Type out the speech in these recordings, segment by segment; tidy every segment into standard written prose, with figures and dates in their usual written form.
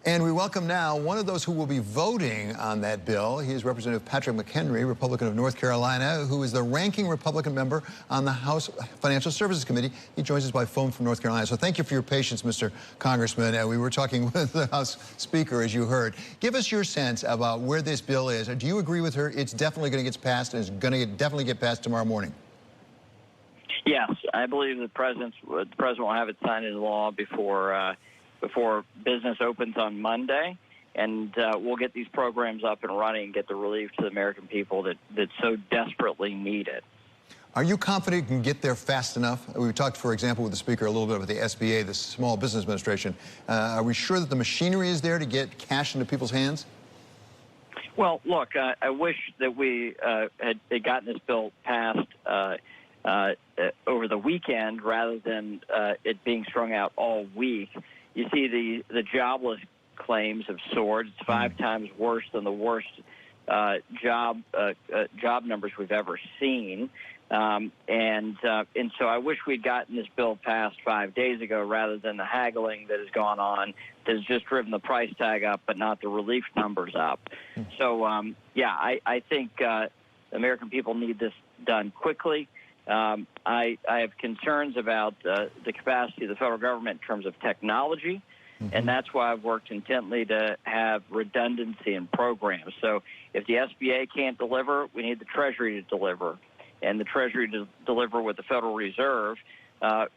And we welcome now one of those who will be voting on that bill. He is Representative Patrick McHenry, Republican of North Carolina, who is the ranking Republican member on the House Financial Services Committee. He joins us by phone from North Carolina. So thank you for your patience, Mr. Congressman. We were talking with the House Speaker, as you heard. Give us your sense about where this bill is. Do you agree with her? It's definitely going to get passed, and it's going to definitely get passed tomorrow morning. Yes, I believe the president will have it signed into law before business opens on Monday, and we'll get these programs up and running and get the relief to the American people that so desperately need it. Are you confident you can get there fast enough? We talked, for example, with the Speaker a little bit about the SBA, the Small Business Administration. Are we sure that the machinery is there to get cash into people's hands? Well, look, I wish that we had gotten this bill passed over the weekend rather than it being strung out all week. You see the jobless claims have soared. It's 5 times worse than the worst job numbers we've ever seen. And so I wish we'd gotten this bill passed 5 days ago rather than the haggling that has gone on that has just driven the price tag up but not the relief numbers up. So, yeah, I think the American people need this done quickly. I have concerns about the capacity of the federal government in terms of technology, and that's why I've worked intently to have redundancy in programs. So if the SBA can't deliver, we need the Treasury to deliver, and the Treasury to deliver with the Federal Reserve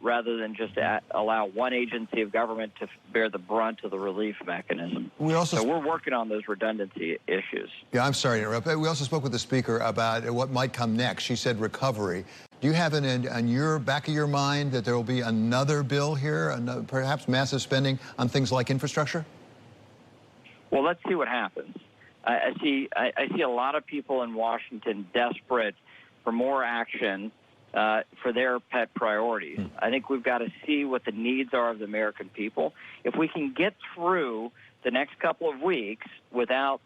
rather than just allow one agency of government to bear the brunt of the relief mechanism. So we're working on those redundancy issues. Yeah, I'm sorry to interrupt. We also spoke with the Speaker about what might come next. She said recovery. Do you have it in your back of your mind that there will be another bill here, perhaps massive spending on things like infrastructure? Well, let's see what happens. I see a lot of people in Washington desperate for more action for their pet priorities. I think we've got to see what the needs are of the American people. If we can get through the next couple of weeks without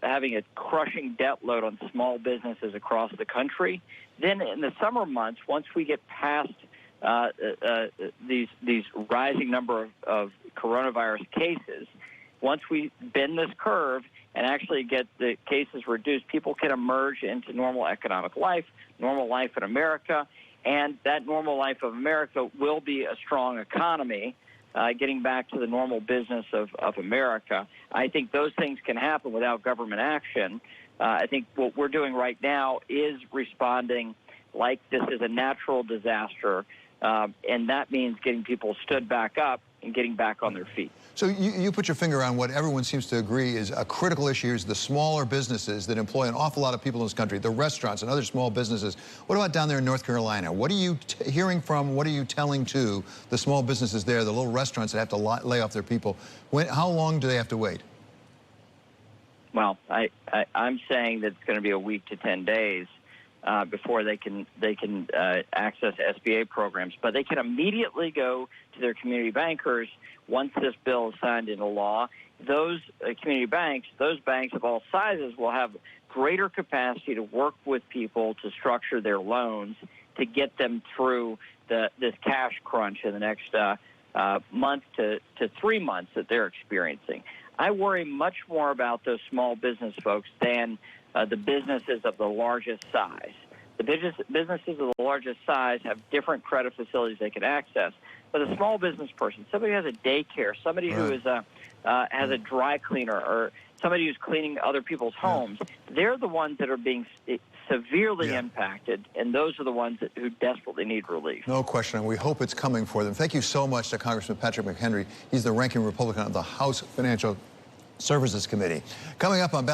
having a crushing debt load on small businesses across the country, then in the summer months, once we get past these rising number of coronavirus cases, once we bend this curve and actually get the cases reduced, people can emerge into normal economic life, normal life in America, and that normal life of America will be a strong economy, getting back to the normal business of America. I think those things can happen without government action. I think what we're doing right now is responding like this is a natural disaster, and that means getting people stood back up and getting back on their feet. So you put your finger on what everyone seems to agree is a critical issue is the smaller businesses that employ an awful lot of people in this country, the restaurants and other small businesses. What about down there in North Carolina? What are you hearing from, what are you telling to the small businesses there, the little restaurants that have to lay off their people? How long do they have to wait? Well, I'm saying that it's going to be a week to 10 days before they can access SBA programs. But they can immediately go to their community bankers once this bill is signed into law. Those community banks, those banks of all sizes, will have greater capacity to work with people to structure their loans to get them through this cash crunch in the next month to 3 months that they're experiencing. I worry much more about those small business folks than the businesses of the largest size. The businesses of the largest size have different credit facilities they can access. But a small business person, somebody who has a daycare, somebody who is has a dry cleaner, or somebody who's cleaning other people's homes, they're the ones that are being severely impacted, and those are the ones who desperately need relief. No question, and we hope it's coming for them. Thank you so much to Congressman Patrick McHenry. He's the ranking Republican of the House Financial Services Committee. Coming up on